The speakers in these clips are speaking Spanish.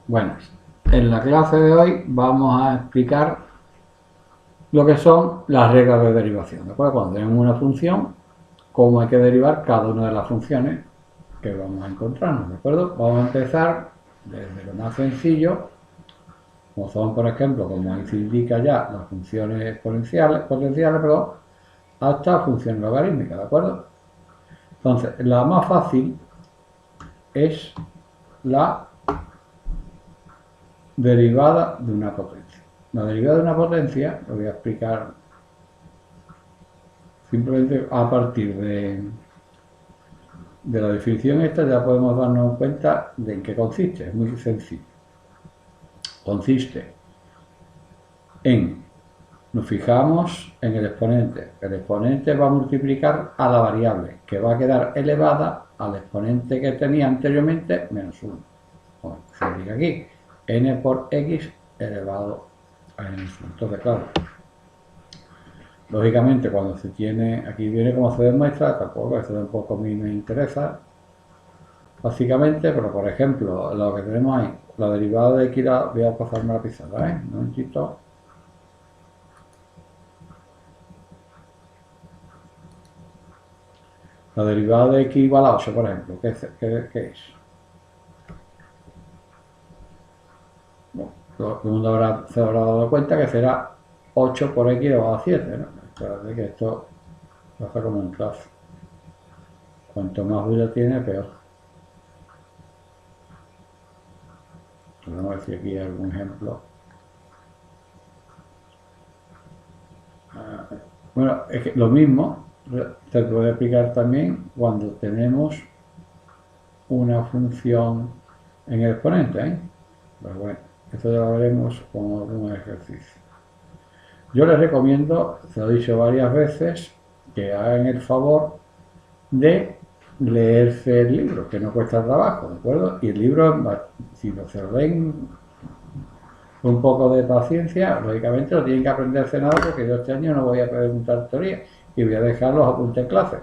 Bueno, en la clase de hoy vamos a explicar lo que son las reglas de derivación. ¿De acuerdo? Cuando tenemos una función, cómo hay que derivar cada una de las funciones que vamos a encontrarnos. ¿De acuerdo? Vamos a empezar desde lo más sencillo, como son, por ejemplo, como ahí se indica ya, las funciones potenciales, hasta funciones logarítmicas. ¿De acuerdo? Entonces, la más fácil es la derivada de una potencia. La derivada de una potencia, lo voy a explicar simplemente a partir de la definición esta ya podemos darnos cuenta de en qué consiste. Es muy sencillo. Consiste en, nos fijamos en el exponente. El exponente va a multiplicar a la variable, que va a quedar elevada al exponente que tenía anteriormente menos 1. Como se indica aquí, n por x elevado a n menos 1. Entonces, claro, lógicamente cuando se tiene, aquí viene como se demuestra, tampoco, eso tampoco a mí me interesa, básicamente, pero por ejemplo, lo que tenemos ahí, la derivada de x, voy a pasarme la pizarra, un momentito. La derivada de x igual a 8, por ejemplo, ¿qué es? Bueno, todo el mundo se habrá dado cuenta que será 8 por x elevado a 7, ¿no? Espérate que esto pasa como en clase. Cuanto más bulla tiene, peor. Vamos a ver si aquí hay algún ejemplo. Bueno, es que lo mismo se puede aplicar también cuando tenemos una función en el exponente, ¿eh? Pues bueno, esto ya lo veremos con algún ejercicio. Yo les recomiendo, se lo he dicho varias veces, que hagan el favor de leerse el libro, que no cuesta trabajo, ¿de acuerdo? Y el libro, si no se lo leen con un poco de paciencia, lógicamente no tienen que aprenderse nada porque yo este año no voy a preguntar teoría y voy a dejar los apuntes en clase.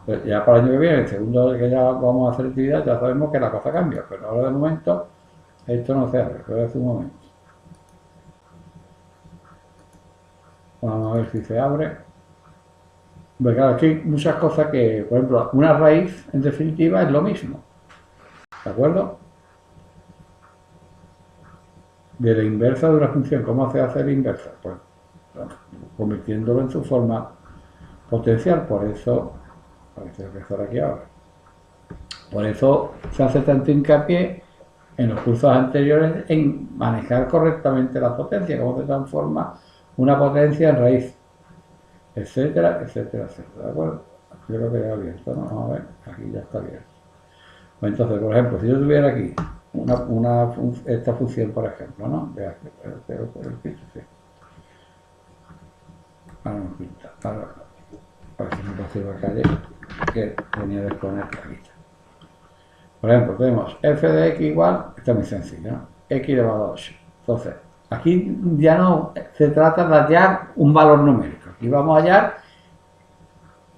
Pero ya para el año que viene, el segundo que ya vamos a hacer actividad, ya sabemos que la cosa cambia, pero ahora de momento esto no se abre, pero hace un momento. Vamos a ver si se abre. Porque claro, aquí hay muchas cosas que, por ejemplo, una raíz en definitiva es lo mismo, ¿de acuerdo? De la inversa de una función, ¿cómo se hace la inversa? Pues convirtiéndolo en su forma potencial, por eso, voy a empezar aquí ahora. Por eso se hace tanto hincapié en los cursos anteriores en manejar correctamente la potencia, cómo se transforma una potencia en raíz, etcétera, etcétera, etcétera. ¿De acuerdo? Yo creo que ya abierto, ¿no? Vamos a ver, aquí ya está abierto. Pues entonces, por ejemplo, si yo tuviera aquí esta función, por ejemplo, ¿no? Vean, por el piso, sí. Ahora no pinta, ahora, a ver si me consigo la calle, que venía de exponer aquí. Por ejemplo, tenemos f de x igual, está muy sencillo, ¿no? X elevado a 8. Entonces, aquí ya no se trata de hallar un valor numérico. Aquí vamos a hallar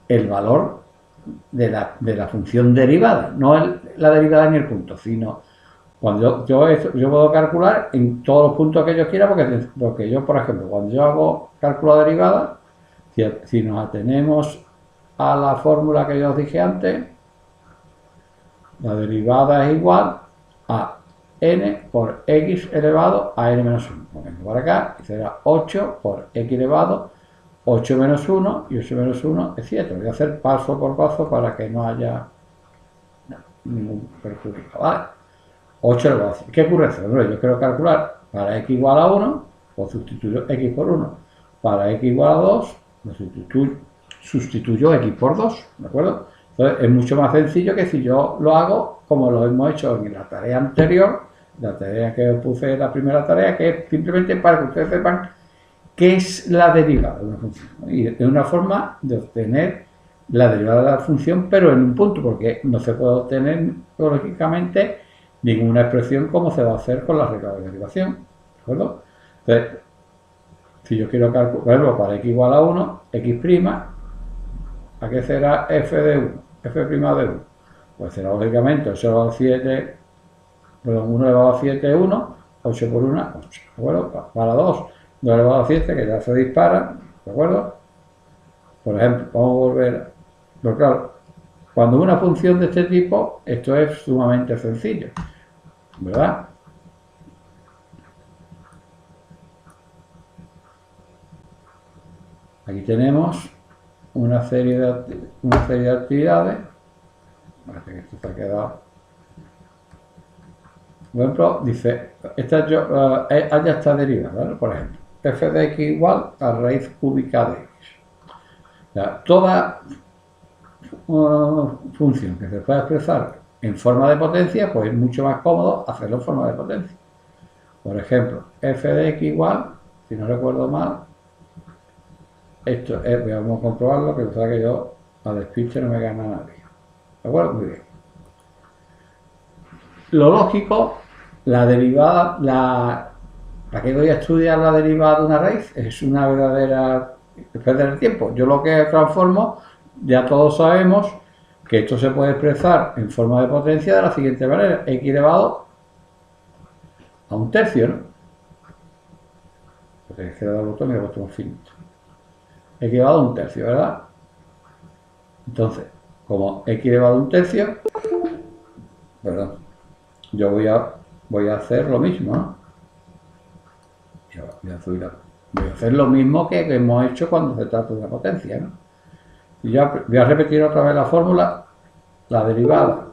el valor de la función derivada, no la derivada ni el punto, sino cuando yo puedo calcular en todos los puntos que yo quiera, porque yo, por ejemplo, cuando yo hago cálculo de derivada, si nos atenemos a la fórmula que yo os dije antes, la derivada es igual a n por x elevado a n menos 1. Ponemos por acá y será 8 por x elevado, 8 menos 1 y 8 menos 1 es 7. Voy a hacer paso por paso para que no haya ningún perjuicio. ¿Vale? 8 elevado a 7. ¿Qué ocurre? Bueno, yo quiero calcular para x igual a 1, pues sustituyo x por 1. Para x igual a 2, lo sustituyo x por 2. ¿De acuerdo? Entonces es mucho más sencillo que si yo lo hago como lo hemos hecho en la tarea anterior, la tarea que os puse en la primera tarea, que es simplemente para que ustedes sepan qué es la derivada de una función. Y es una forma de obtener la derivada de la función, pero en un punto, porque no se puede obtener lógicamente ninguna expresión como se va a hacer con la regla de derivación. ¿De acuerdo? Entonces, si yo quiero calcularlo para x igual a 1, x', ¿a qué será f de 1? F' de 1. Pues será lógicamente 8 elevado a 7 Perdón, 1 elevado a 7 es 1, 8 por 1, 8, ¿de acuerdo? Para 2, 2 elevado a 7, que ya se dispara, ¿de acuerdo? Por ejemplo, vamos a volver, pero claro, cuando una función de este tipo, esto es sumamente sencillo, ¿verdad? Aquí tenemos una serie de actividades. Parece que esto se ha quedado. Por ejemplo, dice, esta ya está derivada, ¿vale? Por ejemplo, f de x igual a raíz cúbica de x. O sea, toda función que se pueda expresar en forma de potencia, pues es mucho más cómodo hacerlo en forma de potencia. Por ejemplo, f de x igual, si no recuerdo mal, esto es, vamos a comprobarlo, que sabe que yo a despiste no me gana nadie. ¿De acuerdo? Muy bien. Lo lógico, la derivada, ¿para qué voy a estudiar la derivada de una raíz? Es una verdadera perder el tiempo. Yo lo que transformo, ya todos sabemos que esto se puede expresar en forma de potencia de la siguiente manera: x elevado a un tercio, ¿no? Porque es que le he dado el botón y le he puesto un finito. X elevado a un tercio, ¿verdad? Entonces, como x elevado a un tercio, perdón, yo voy a hacer lo mismo, ¿no? Voy a hacer lo mismo que hemos hecho cuando se trata de una potencia, ¿no? Y ya voy a repetir otra vez la fórmula, la derivada.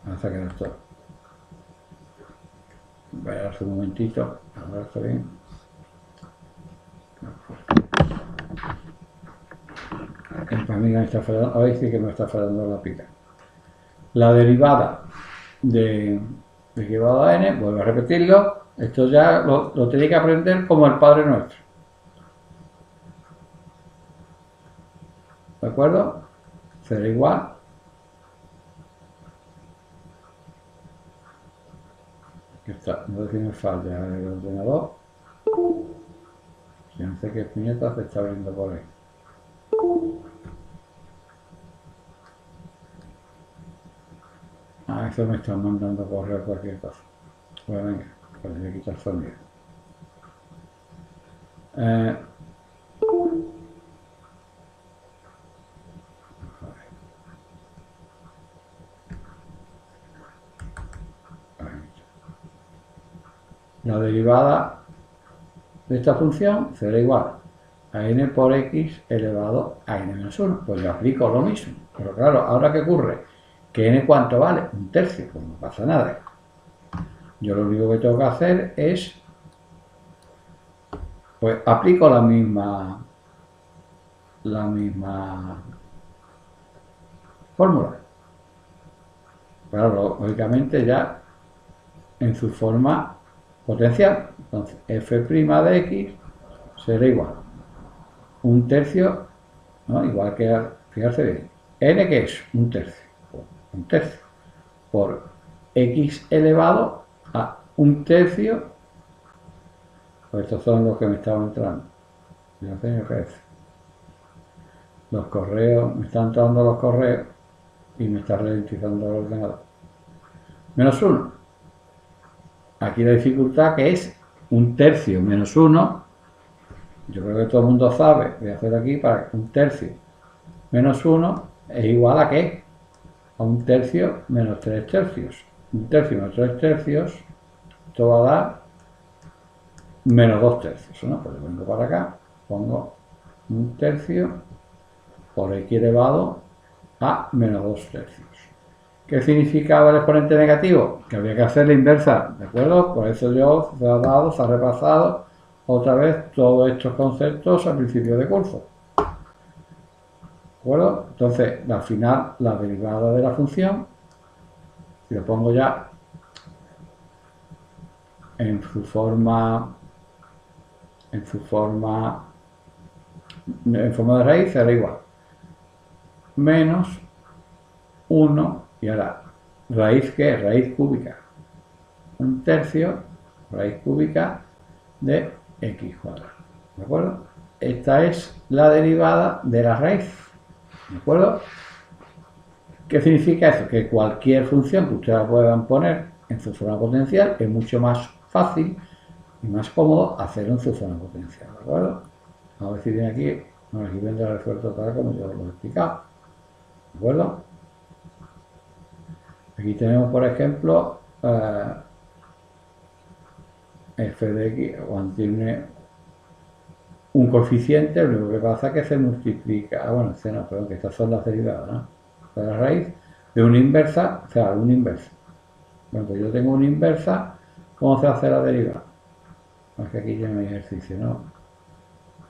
Vamos a sacar esto. Voy a darse un momentito, a ver, está bien. Para mí me está fallando, hoy sí que me está fallando la pica. La derivada de x elevado a n, vuelvo a repetirlo, esto ya lo tenéis que aprender como el Padre Nuestro. ¿De acuerdo? Será igual. Aquí está, no sé si me falla el ordenador. Si no sé qué puñeta se está abriendo por ahí. Ah, eso me están mandando correo cualquier cosa. Bueno, venga, pues voy a quitar el sonido. La derivada de esta función será igual a n por x elevado a n menos 1. Pues yo aplico lo mismo. Pero claro, ¿ahora qué ocurre? ¿Que n cuánto vale? Un tercio, pues no pasa nada. Yo lo único que tengo que hacer es, pues aplico la misma fórmula. Claro, lógicamente ya en su forma potencial. Entonces, f' de x será igual un tercio, ¿no? Igual que, fijarse bien, n que es un tercio por x elevado a un tercio, pues estos son los que me estaban entrando. Yo no sé ni qué es. Los correos, me están entrando los correos y me está ralentizando el ordenador. Menos 1. Aquí la dificultad, que es un tercio menos 1, yo creo que todo el mundo sabe, voy a hacer aquí para que un tercio menos 1 es igual a ¿qué? A un tercio menos 3 tercios. Un tercio menos 3 tercios, esto va a dar menos 2 tercios, ¿no? Pues vengo para acá, pongo un tercio por x elevado a menos 2 tercios. ¿Qué significaba el exponente negativo? Que había que hacer la inversa, ¿de acuerdo? Por eso yo se ha repasado otra vez todos estos conceptos al principio de curso. ¿De acuerdo? Entonces, al final, la derivada de la función, si lo pongo ya en su forma de raíz, será igual menos 1, y ahora, ¿raíz qué es? Raíz cúbica. Un tercio, raíz cúbica de x cuadrado. ¿De acuerdo? Esta es la derivada de la raíz. ¿De acuerdo? ¿Qué significa eso? Que cualquier función que ustedes puedan poner en su forma potencial es mucho más fácil y más cómodo hacerlo en su forma potencial, ¿de acuerdo? A ver si viene aquí, bueno, aquí vendrá resuelto tal como yo lo he explicado, ¿de acuerdo? Aquí tenemos, por ejemplo, f de x, cuando tiene un coeficiente, lo único que pasa es que se multiplica, bueno, no, perdón, que estas son las derivadas, ¿no? De la raíz de una inversa, o sea, una inversa. Bueno, pues yo tengo una inversa, ¿cómo se hace la derivada? Es que aquí ya no hay ejercicio, ¿no?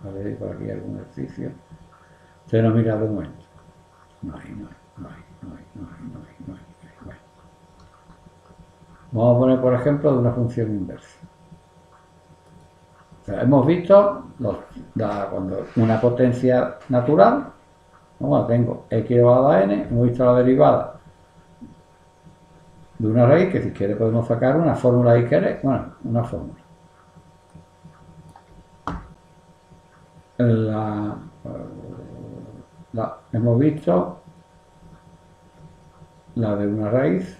A ver, por aquí hay algún ejercicio. Usted no mira de momento. No hay. Bueno. Vamos a poner, por ejemplo, de una función inversa. O sea, hemos visto cuando una potencia natural, ¿no? Bueno, tengo x elevado a n, hemos visto la derivada de una raíz, que si quiere podemos sacar una fórmula y querer, bueno, una fórmula. Hemos visto la de una raíz,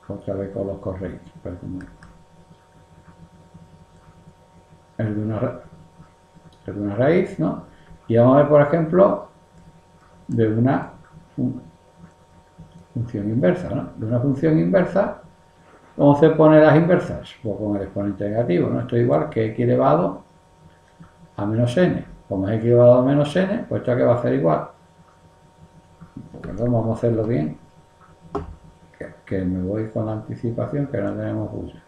otra vez con los correctos, el de una raíz, ¿no? Y vamos a ver, por ejemplo, de una función inversa, ¿no? De una función inversa, ¿cómo se pone las inversas? Pues con el exponente negativo, ¿no? Esto es igual que x elevado a menos n. Como es x elevado a menos n, pues esto que va a ser igual. Pues vamos a hacerlo bien. Que me voy con la anticipación, que no tenemos bulla.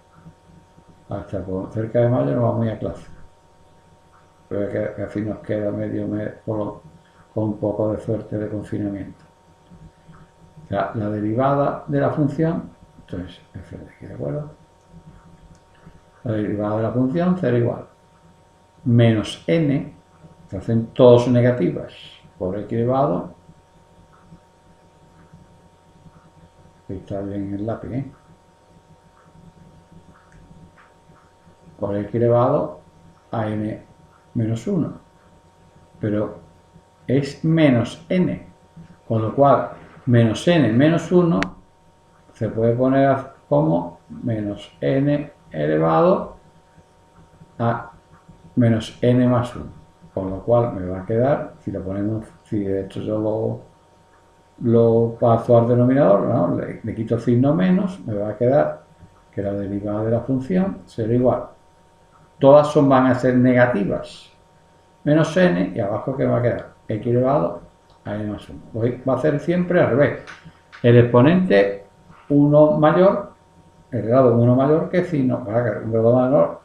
Hasta cerca de mayo nos vamos a ir a clase. Pero que así nos queda medio mes con un poco de suerte de confinamiento. O sea, la derivada de la función, entonces f de x, ¿de acuerdo? La derivada de la función será igual menos n, que hacen todos negativas, por x elevado, ahí está bien el lápiz, ¿eh? Por x elevado a n menos 1, pero es menos n, con lo cual menos n menos 1 se puede poner como menos n elevado a menos n más 1, con lo cual me va a quedar, si lo ponemos, si de hecho yo lo paso al denominador, ¿no? le quito el signo menos, me va a quedar que la derivada de la función será igual. Todas van a ser negativas, menos n, y abajo que va a quedar x elevado a n más 1. Pues va a ser siempre al revés. El exponente 1 mayor, el grado 1 mayor que si no, para que un grado menor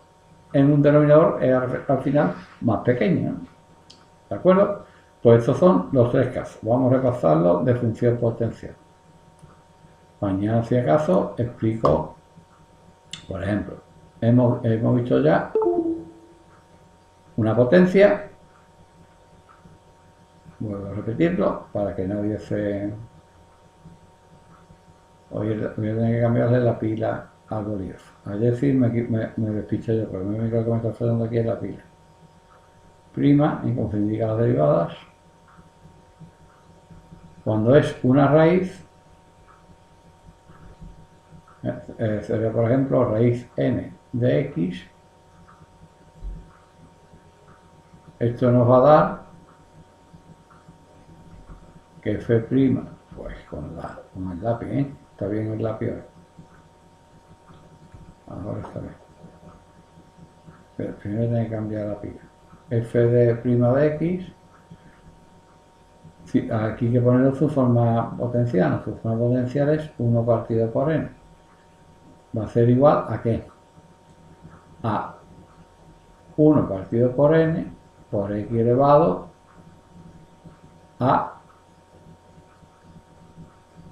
en un denominador es al final más pequeño, ¿no? ¿De acuerdo? Pues estos son los tres casos. Vamos a repasarlos de función potencial. Mañana, si acaso, explico, por ejemplo, hemos visto ya una potencia. Vuelvo a repetirlo para que nadie se... Voy a tener que cambiarle la pila al bolígrafo. Ayer sí me despisté yo, pero lo que me está fallando aquí es la pila. Prima, y como se indica las derivadas, cuando es una raíz, sería por ejemplo raíz n de x, esto nos va a dar que f', pues con el lápiz, ¿eh? Está bien el lápiz hoy. Ahora está bien. Pero primero tiene que cambiar la pila. F de prima de x, aquí hay que ponerlo su forma potencial. Su forma potencial es 1 partido por n. Va a ser igual a ¿qué? A 1 partido por n por x elevado a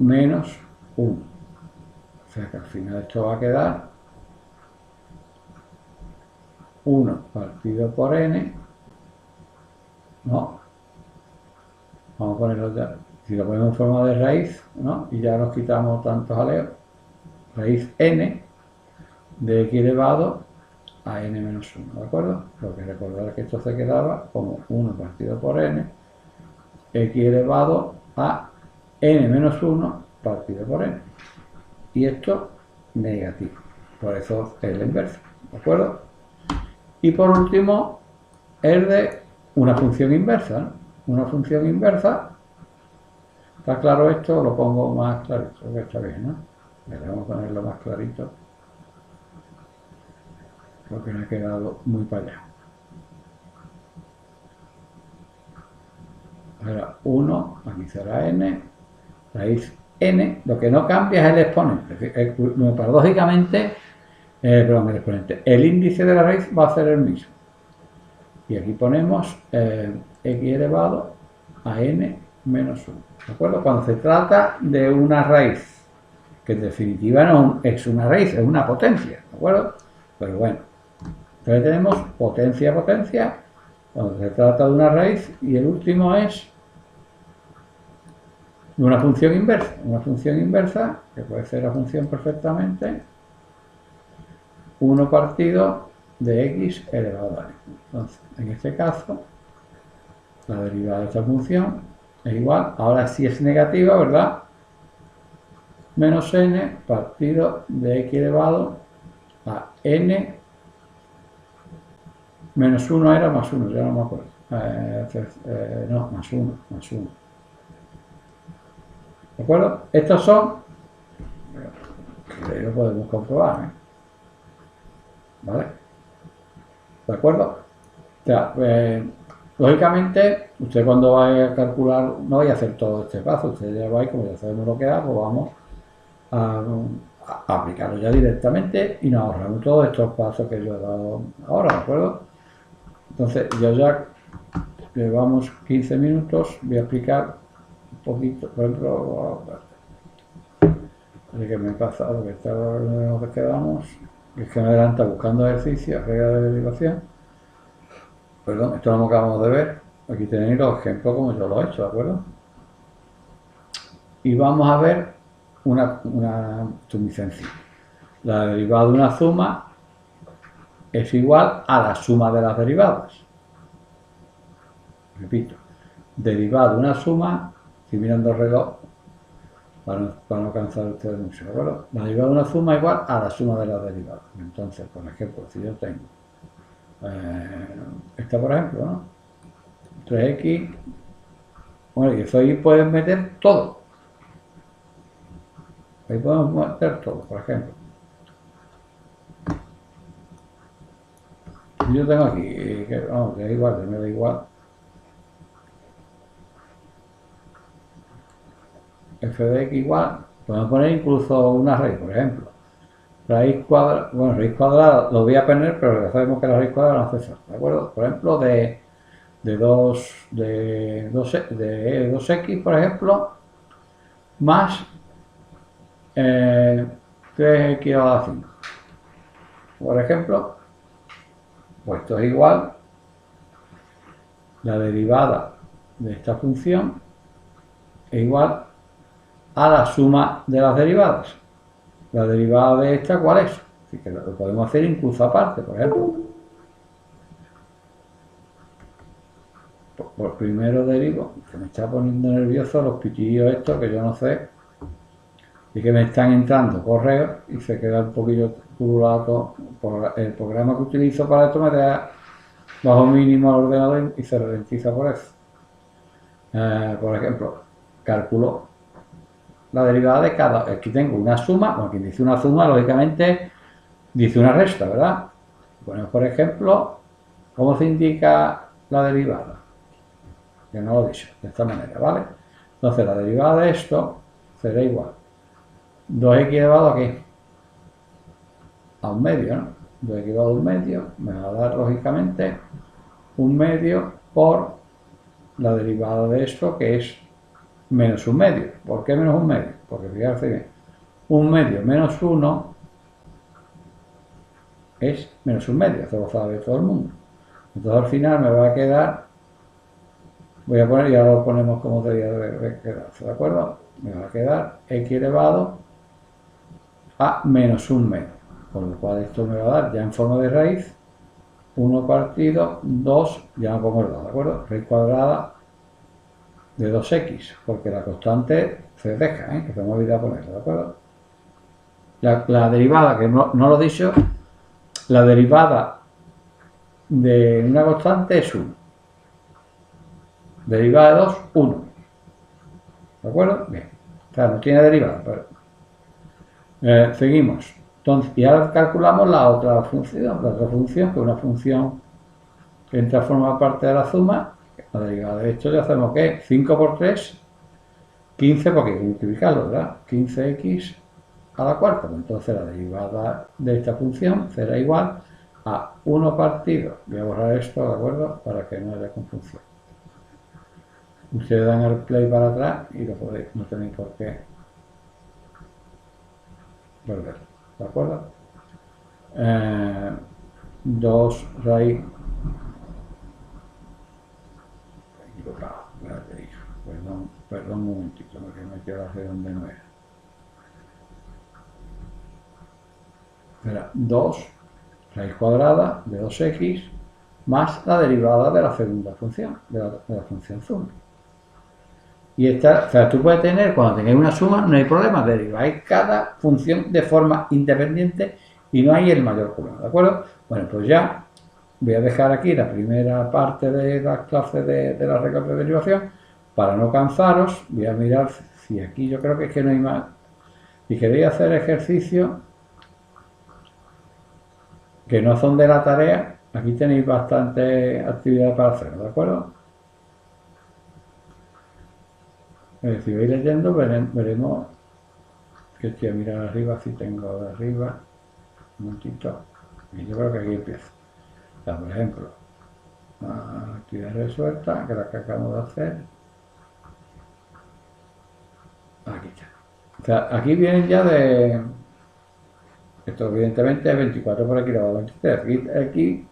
menos 1. O sea que al final esto va a quedar 1 partido por n, ¿no? Vamos a ponerlo ya, si lo ponemos en forma de raíz, ¿no? Y ya nos quitamos tantos aleos, raíz n de x elevado a n menos 1, ¿de acuerdo? Lo que recordar es que esto se quedaba como 1 partido por n, x elevado a n menos 1 partido por n. Y esto negativo. Por eso es la inversa. ¿De acuerdo? Y por último, el de una función inversa, ¿no? Una función inversa. ¿Está claro esto? Lo pongo más clarito, creo que está bien, ¿no? Vamos a ponerlo más clarito, porque me ha quedado muy para allá. Ahora 1, aquí será n, raíz n, lo que no cambia es el exponente. Paradójicamente, perdón, el exponente. El índice de la raíz va a ser el mismo. Y aquí ponemos x elevado a n menos 1. ¿De acuerdo? Cuando se trata de una raíz, que en definitiva no es una raíz, es una potencia. ¿De acuerdo? Pero bueno, entonces tenemos potencia, potencia, cuando se trata de una raíz, y el último es una función inversa. Una función inversa, que puede ser la función perfectamente 1 partido de x elevado a n. Entonces, en este caso, la derivada de esta función es igual, ahora sí es negativa, ¿verdad? Menos n partido de x elevado a n menos 1 era más 1, ya no me acuerdo. No, más 1, más 1. ¿De acuerdo? Estos son, que lo podemos comprobar, ¿eh? ¿Vale? ¿De acuerdo? O sea, lógicamente, usted cuando vaya a calcular, no vaya a hacer todo este paso, usted ya va y como ya sabemos lo que hago, pues vamos a aplicarlo ya directamente y nos ahorramos todos estos pasos que yo he dado ahora, ¿de acuerdo? Entonces, yo ya llevamos 15 minutos, voy a explicar un poquito, por ejemplo, que me he pasado, que estaba lo que quedamos, es que me adelanta buscando ejercicios, reglas de derivación. Perdón, esto lo acabamos de ver. Aquí tenéis los ejemplos como yo lo he hecho, ¿de acuerdo? Y vamos a ver esto es muy sencillo. La derivada de una suma es igual a la suma de las derivadas. Repito, derivada de una suma, estoy mirando el reloj para no cansar ustedes mucho, ¿de acuerdo? La derivada de una suma es igual a la suma de las derivadas. Entonces, por ejemplo, si yo tengo esta, por ejemplo, ¿no? 3x, bueno, y eso ahí pueden meter todo. Ahí podemos meter todo, por ejemplo. Si yo tengo aquí, que es igual, me da igual. F de x igual, podemos poner incluso una raíz, por ejemplo. Raíz cuadrada, bueno, raíz cuadrada lo voy a poner, pero ya sabemos que la raíz cuadrada no hace falta, ¿de acuerdo? Por ejemplo, de 2x, por ejemplo, más 3x elevado a 5. Por ejemplo, pues esto es igual, la derivada de esta función es igual a la suma de las derivadas. La derivada de esta, ¿cuál es? Así que lo podemos hacer incluso aparte, por ejemplo. Por primero derivo, que me está poniendo nervioso los pitillos estos que yo no sé, y que me están entrando correos y se queda un poquillo pululado por el programa que utilizo para esto, me da bajo mínimo al ordenador y se ralentiza por eso. Por ejemplo, calculo la derivada de cada. Aquí tengo una suma, bueno, quien dice una suma, lógicamente dice una resta, ¿verdad? Bueno, por ejemplo, ¿cómo se indica la derivada? Que no lo he dicho, de esta manera, ¿vale? Entonces, la derivada de esto será igual. 2x elevado a ¿qué? A un medio, ¿no? 2x elevado a un medio me va a dar, lógicamente, un medio por la derivada de esto, que es menos un medio. ¿Por qué menos un medio? Porque fíjate bien, un medio menos 1 es menos un medio, eso lo sabe todo el mundo. Entonces al final me va a quedar, voy a poner, y ahora lo ponemos como debería quedarse, ¿de acuerdo? Me va a quedar x elevado a menos un medio, con lo cual esto me va a dar ya en forma de raíz 1 partido 2, ya no pongo el 2, ¿de acuerdo? Raíz cuadrada de 2x, porque la constante se deja, que se me ha olvidado ponerla, ¿de acuerdo? La derivada, que no lo he dicho, la derivada de una constante es 1. Derivada de 2, 1. ¿De acuerdo? Bien. O sea, no tiene derivada, pero seguimos. Entonces, y ahora calculamos la otra función, que es una función que entra a formar parte de la suma. La derivada de esto ya hacemos que 5 por 3, 15, porque hay que multiplicarlo, ¿verdad? 15x a la cuarta. Entonces la derivada de esta función será igual a 1 partido. Voy a borrar esto, ¿de acuerdo? Para que no haya confusión. Ustedes dan el play para atrás y lo podéis, no tenéis por qué volver, ¿de acuerdo? 2 raíz equivocado, perdón un momentito, porque me quiero hacer donde no era. Era 2 raíz cuadrada de 2x más la derivada de la segunda función, de la función suma. Y esta, o sea, tú puedes tener, cuando tengáis una suma, no hay problema, deriváis cada función de forma independiente y no hay el mayor problema, ¿de acuerdo? Bueno, pues ya voy a dejar aquí la primera parte de las clases de las reglas de derivación. Para no cansaros, voy a mirar si aquí yo creo que es que no hay más. Si queréis hacer ejercicios que no son de la tarea, aquí tenéis bastante actividad para hacer, ¿de acuerdo? Si vais leyendo, veremos que estoy a mirar arriba, si tengo de arriba, un momentito, y yo creo que aquí empiezo. O sea, por ejemplo, la actividad resuelta, que es la que acabamos de hacer. Aquí está. O sea, aquí vienen ya de... Esto evidentemente es 24 por aquí elevado a 23. Aquí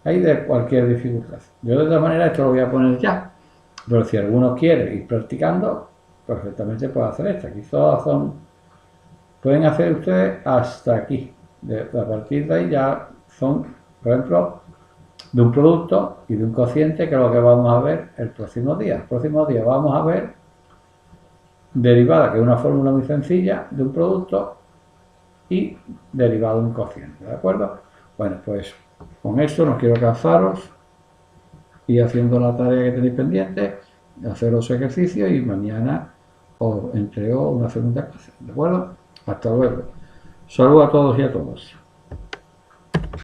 hay de cualquier dificultad. Yo de todas maneras esto lo voy a poner ya. Pero si alguno quiere ir practicando, perfectamente puede hacer esto. Aquí todas son... Pueden hacer ustedes hasta aquí. A partir de ahí ya son, por ejemplo, de un producto y de un cociente, que es lo que vamos a ver el próximo día. El próximo día vamos a ver derivada, que es una fórmula muy sencilla, de un producto y derivado de un cociente, ¿de acuerdo? Bueno, pues con esto no quiero cansaros y haciendo la tarea que tenéis pendiente, hacer los ejercicios y mañana os entrego una segunda clase, ¿de acuerdo? Hasta luego. Saludos a todos y a todas.